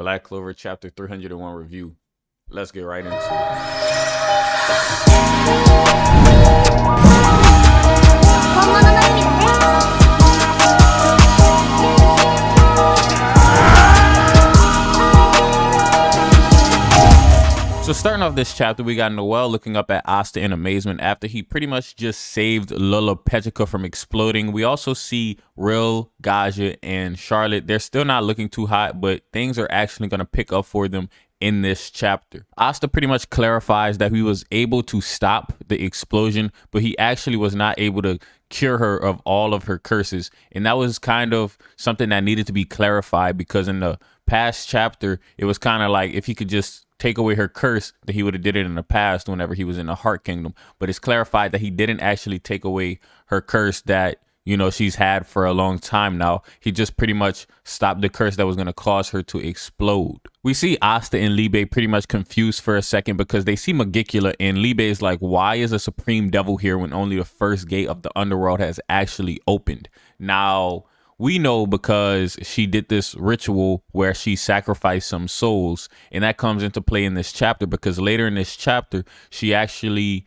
Black Clover chapter 301 review. Let's get right into it. So starting off this chapter, we got Noelle looking up at Asta in amazement after he pretty much just saved Megicula from exploding. We also see Real, Gaja, and Charlotte. They're still not looking too hot, but things are actually going to pick up for them in this chapter. Asta pretty much clarifies that he was able to stop the explosion, but he actually was not able to cure her of all of her curses. And that was kind of something that needed to be clarified, because in the past chapter, it was kind of like if he could just take away her curse, that he would have did it in the past whenever he was in the Heart Kingdom. But it's clarified that he didn't actually take away her curse that, you know, she's had for a long time now. He just pretty much stopped the curse that was going to cause her to explode. We see Asta and Libe pretty much confused for a second because they see Megicula, and Libe is like, why is a supreme devil here when only the first gate of the underworld has actually opened? Now, we know because she did this ritual where she sacrificed some souls, and that comes into play in this chapter because later in this chapter, she actually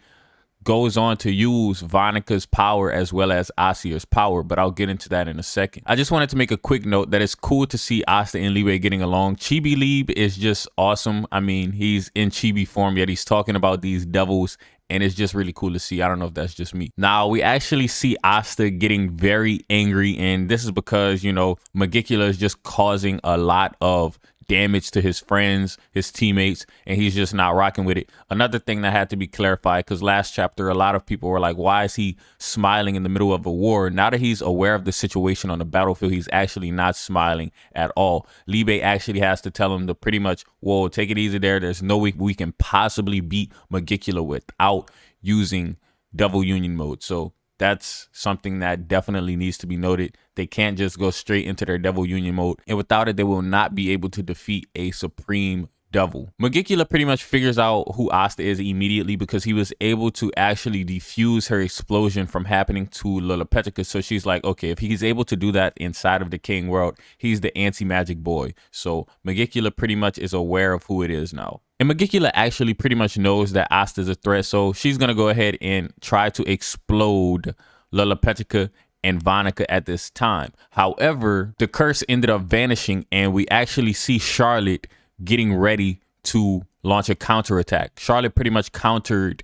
goes on to use Vanika's power as well as Asia's power, but I'll get into that in a second. I just wanted to make a quick note that it's cool to see Asta and Libe getting along. Chibi Libe is just awesome. I mean, he's in Chibi form, yet he's talking about these devils, and it's just really cool to see. I don't know if that's just me. Now, we actually see Asta getting very angry, and this is because, you know, Megicula is just causing a lot of damage to his friends, his teammates, and he's just not rocking with it. Another thing that had to be clarified, because last chapter, a lot of people were like, why is he smiling in the middle of a war? Now that he's aware of the situation on the battlefield, he's actually not smiling at all. Libe actually has to tell him to pretty much, whoa, take it easy there. There's no way we can possibly beat Megicula without using Devil Union mode. So that's something that definitely needs to be noted. They can't just go straight into their Devil Union mode, and without it, they will not be able to defeat a supreme devil. Megicula pretty much figures out who Asta is immediately because he was able to actually defuse her explosion from happening to Megicula. So she's like, okay, if he's able to do that inside of the King world, he's the anti-magic boy. So Megicula pretty much is aware of who it is now. And Megicula actually pretty much knows that Asta is a threat, so she's going to go ahead and try to explode Megicula and Vanika at this time. However, the curse ended up vanishing, and we actually see Charlotte getting ready to launch a counterattack. Charlotte pretty much countered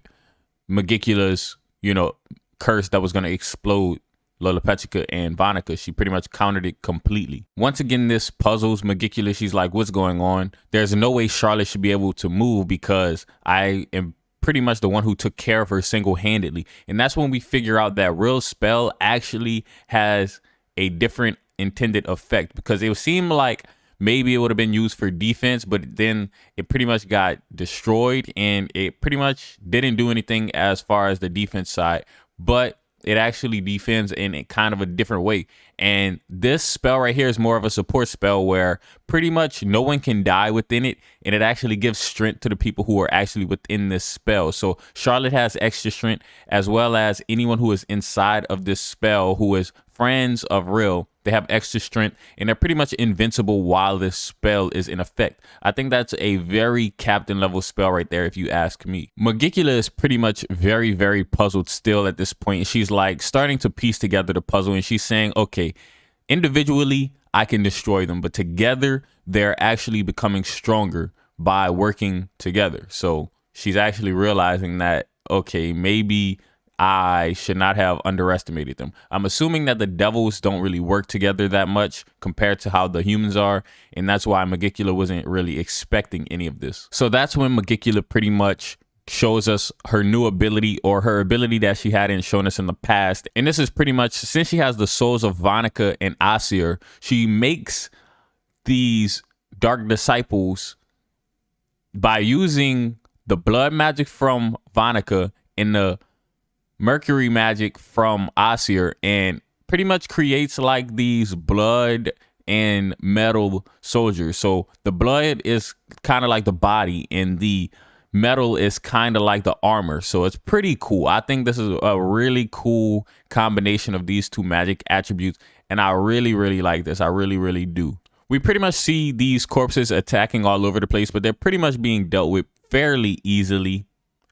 Megicula's, you know, curse that was going to explode Megicula and Vanika. She pretty much countered it completely. Once again, this puzzles Megicula. She's like, what's going on? There's no way Charlotte should be able to move because I am pretty much the one who took care of her single-handedly. And that's when we figure out that Real spell actually has a different intended effect, because it seemed like maybe it would have been used for defense, but then it pretty much got destroyed, and it pretty much didn't do anything as far as the defense side, but it actually defends in a kind of a different way. And this spell right here is more of a support spell where pretty much no one can die within it, and it actually gives strength to the people who are actually within this spell. So Charlotte has extra strength, as well as anyone who is inside of this spell who is friends of Real. They have extra strength, and they're pretty much invincible while this spell is in effect. I think that's a very captain level spell right there, if you ask me. Megicula is pretty much very, very puzzled still at this point. She's like starting to piece together the puzzle, and she's saying, okay, individually, I can destroy them, but together, they're actually becoming stronger by working together. So she's actually realizing that, okay, maybe I should not have underestimated them. I'm assuming that the devils don't really work together that much compared to how the humans are, and that's why Megicula wasn't really expecting any of this. So that's when Megicula pretty much shows us her new ability, or her ability that she hadn't shown us in the past. And this is pretty much, since she has the souls of Vanika and Asia, she makes these dark disciples by using the blood magic from Vanika and the mercury magic from Asia, and pretty much creates like these blood and metal soldiers. So the blood is kind of like the body, and the metal is kind of like the armor. So it's pretty cool. I think this is a really cool combination of these two magic attributes, and I really, really like this. I really, really do. We pretty much see these corpses attacking all over the place, but they're pretty much being dealt with fairly easily.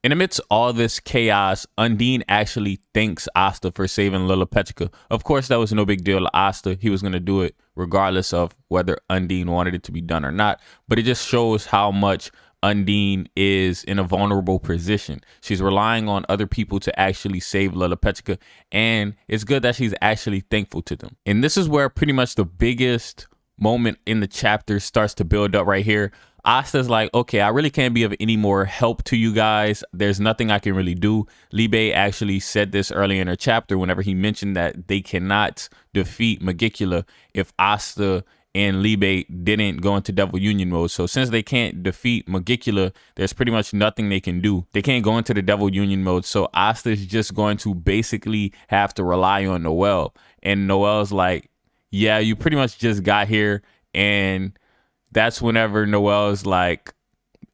In the midst of all this chaos, Undine actually thanks Asta for saving Lilliputica. Of course, that was no big deal to Asta. He was going to do it regardless of whether Undine wanted it to be done or not. But it just shows how much Undine is in a vulnerable position. She's relying on other people to actually save Lilliputica, and it's good that she's actually thankful to them. And this is where pretty much the biggest moment in the chapter starts to build up right here. Asta's like, okay, I really can't be of any more help to you guys. There's nothing I can really do. Libe actually said this early in her chapter whenever he mentioned that they cannot defeat Megicula if Asta and Libe didn't go into Devil Union mode. So since they can't defeat Megicula, there's pretty much nothing they can do. They can't go into the Devil Union mode. So Asta's just going to basically have to rely on Noelle. And Noelle's like, yeah, you pretty much just got here. And that's whenever Noelle's like,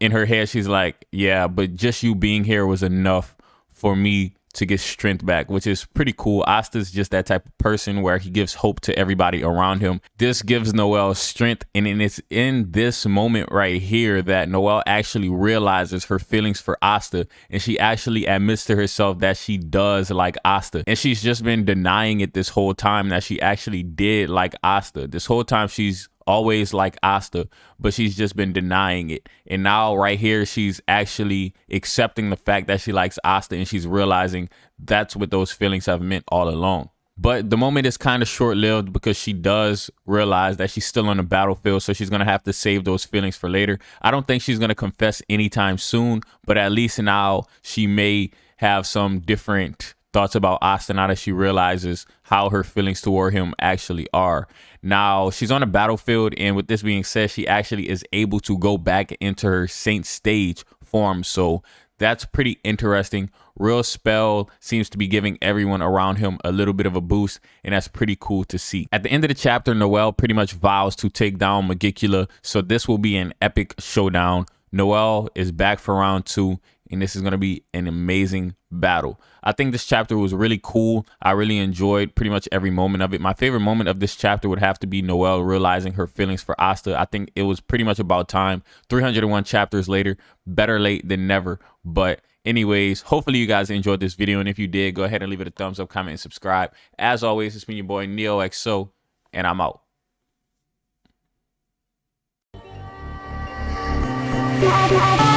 in her head, she's like, yeah, but just you being here was enough for me to get strength back, which is pretty cool. Asta's just that type of person where he gives hope to everybody around him. This gives Noelle strength, and it's in this moment right here that Noelle actually realizes her feelings for Asta, and she actually admits to herself that she does like Asta, and she's just been denying it this whole time that she actually did like Asta. This whole time she's always like Asta, but she's just been denying it. And now right here, she's actually accepting the fact that she likes Asta, and she's realizing that's what those feelings have meant all along. But the moment is kind of short-lived because she does realize that she's still on the battlefield, so she's going to have to save those feelings for later. I don't think she's going to confess anytime soon, but at least now she may have some different thoughts about Asta now that she realizes how her feelings toward him actually are. Now she's on the battlefield, and with this being said, she actually is able to go back into her Saint stage form. So that's pretty interesting. Real spell seems to be giving everyone around him a little bit of a boost, and that's pretty cool to see. At the end of the chapter, Noelle pretty much vows to take down Megicula, so this will be an epic showdown. Noelle is back for round 2, and this is going to be an amazing battle. I think this chapter was really cool. I really enjoyed pretty much every moment of it. My favorite moment of this chapter would have to be Noelle realizing her feelings for Asta. I think it was pretty much about time. 301 chapters later, better late than never. But anyways, hopefully you guys enjoyed this video, and if you did, go ahead and leave it a thumbs up, comment, and subscribe. As always, it's been your boy NeohXO, and I'm out. Bye.